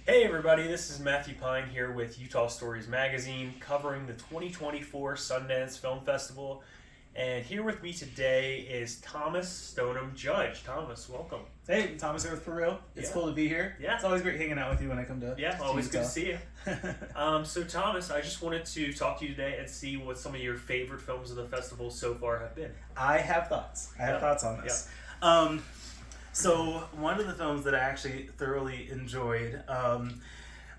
Hey everybody, this is Matthew Pyne here with Utah Stories Magazine covering the 2024 Sundance Film Festival. And here with me today is Thomas Stoneham-Judge. Thomas, welcome. Hey, Thomas here with For Real. It's Yeah. cool to be here. Yeah. It's always great hanging out with you when I come to Always good Utah. to see you. So Thomas, I just wanted to talk to you today and see what some of your favorite films of the festival so far have been. I have thoughts. I have thoughts on this. So one of the films that I actually thoroughly enjoyed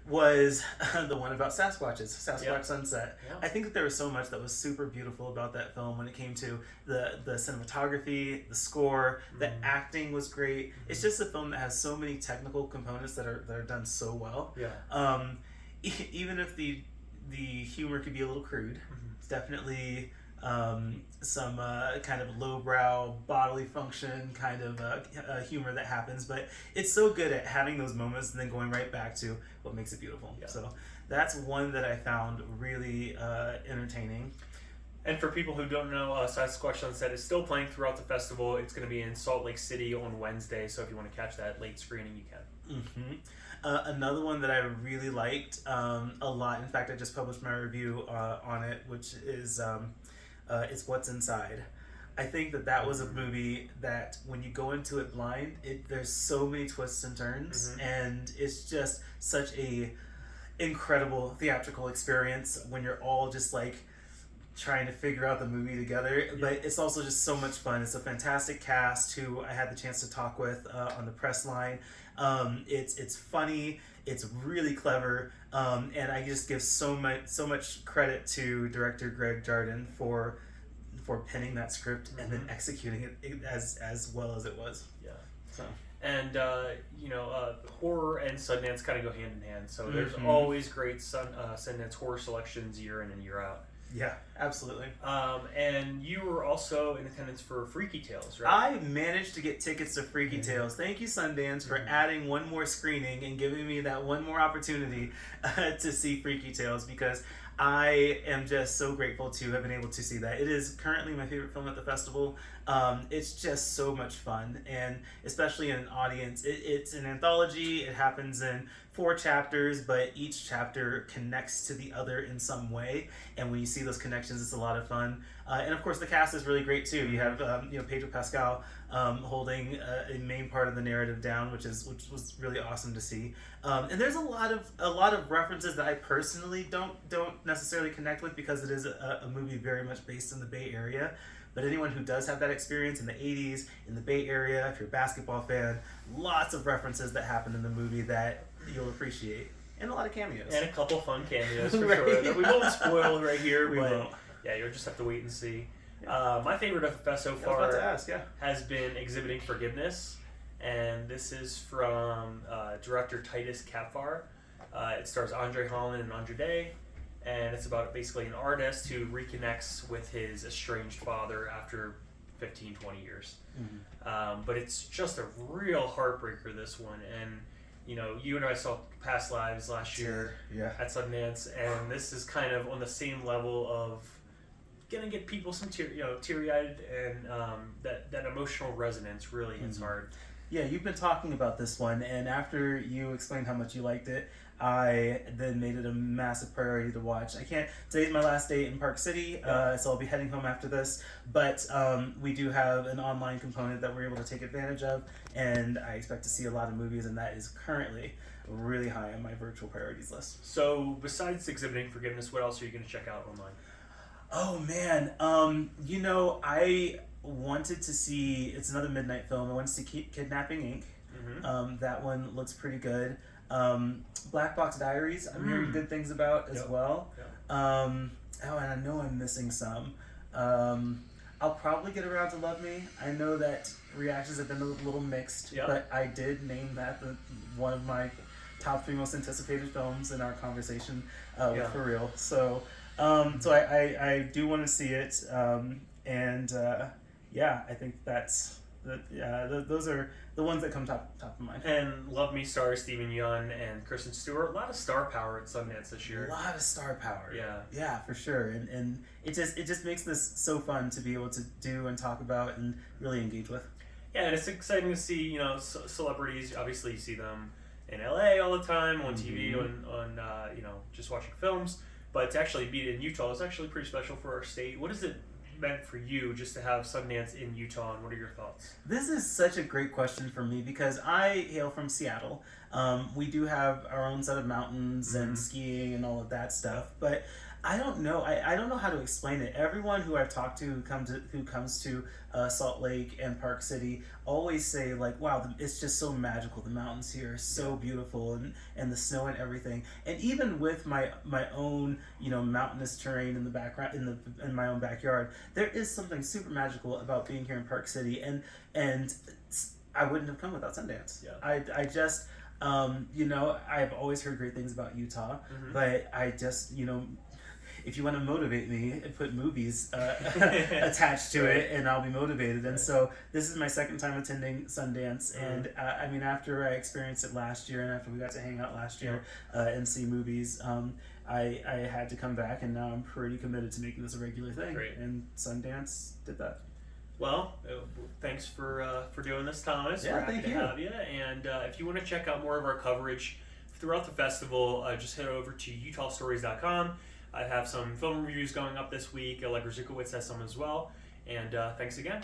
was the one about Sasquatch Sunset. Yeah. I think that there was so much that was super beautiful about that film when it came to the cinematography, the score, the acting was great. It's just a film that has so many technical components that are done so well. Yeah. Even if the humor could be a little crude, it's definitely some kind of lowbrow bodily function kind of humor that happens, but it's so good at having those moments and then going right back to what makes it beautiful. Yeah. So that's one that I found really entertaining. And for people who don't know, Sasquatch Sunset is still playing throughout the festival. It's going to be in Salt Lake City on Wednesday, so if you want to catch that late screening, you can. Another one that I really liked a lot, in fact I just published my review on it, which is it's What's Inside. I think that was a movie that when you go into it blind, there's so many twists and turns, and it's just such a incredible theatrical experience when you're all just like trying to figure out the movie together. But it's also just so much fun. It's a fantastic cast who I had the chance to talk with on the press line. It's funny, it's really clever, and I just give so much credit to director Greg Jardin for penning that script and then executing it as well as it was. Yeah. So. And horror and Sundance kind of go hand in hand. So there's always great Sundance horror selections year in and year out. Yeah, absolutely. And you were also in attendance for Freaky Tales, right? I managed to get tickets to Freaky Tales. Thank you, Sundance, for adding one more screening and giving me that one more opportunity to see Freaky Tales, because I am just so grateful to have been able to see that. It is currently my favorite film at the festival. It's just so much fun, and especially in an audience. It's an anthology. It happens in 4 chapters, but each chapter connects to the other in some way, and when you see those connections, it's a lot of fun. And of course, the cast is really great too. You have Pedro Pascal holding a main part of the narrative down, which was really awesome to see. And there's a lot of references that I personally don't necessarily connect with, because it is a movie very much based in the Bay Area. But anyone who does have that experience in the 80s, in the Bay Area, if you're a basketball fan, lots of references that happen in the movie that you'll appreciate. And a lot of cameos. And a couple fun cameos, for Right. sure, that we won't spoil right here, We but won't. yeah, you'll just have to wait and see. My favorite of the fest so I was far about to ask, has been Exhibiting Forgiveness, and this is from director Titus Kapfar. It stars Andre Holland and Andre Day, and it's about basically an artist who reconnects with his estranged father after 15, 20 years. But it's just a real heartbreaker, this one. And you and I saw Past Lives last year at Sundance, and this is kind of on the same level of gonna get people some teary-eyed, and that emotional resonance really hits hard. Yeah, you've been talking about this one, and after you explained how much you liked it, I then made it a massive priority to watch. Today's my last day in Park City, so I'll be heading home after this, but we do have an online component that we're able to take advantage of, and I expect to see a lot of movies, and that is currently really high on my virtual priorities list. So besides Exhibiting Forgiveness, what else are you going to check out online? Oh man, I wanted to see, it's another midnight film, I wanted to see Kidnapping Inc. That one looks pretty good. Black Box Diaries, I'm hearing good things about as well. And I know I'm missing some. I'll probably get around to Love Me. I know that reactions have been a little mixed, but I did name that one of my top 3 most anticipated films in our conversation with For Real. So I do want to see it, I think those are the ones that come top of mind. And Love Me stars Stephen Yeun and Kristen Stewart. A lot of star power at Sundance this year. A lot of star power. Yeah. Yeah, for sure. And it just makes this so fun to be able to do and talk about and really engage with. Yeah, and it's exciting to see, celebrities. Obviously, you see them in LA all the time, on TV, on you know, just watching films. But to actually be in Utah is actually pretty special for our state. What has it meant for you just to have Sundance in Utah, and what are your thoughts? This is such a great question for me because I hail from Seattle. We do have our own set of mountains and skiing and all of that stuff, but I don't know. I don't know how to explain it. Everyone who I've talked to who comes to Salt Lake and Park City always say like, "Wow, it's just so magical. The mountains here are so beautiful, and the snow and everything." And even with my own, you know, mountainous terrain in the background in my own backyard, there is something super magical about being here in Park City, and I wouldn't have come without Sundance. Yeah. I just you know, I've always heard great things about Utah, but I just, you know, if you want to motivate me, put movies attached to it, and I'll be motivated. And so this is my second time attending Sundance, and I mean, after I experienced it last year, and after we got to hang out last year and see movies, I had to come back, and now I'm pretty committed to making this a regular thing. Great. And Sundance did that. Well, thanks for doing this, Thomas. Yeah, We're happy thank to you. have you. And if you want to check out more of our coverage throughout the festival, just head over to utahstories.com. I have some film reviews going up this week. Allegra Zukowicz has some as well. And thanks again.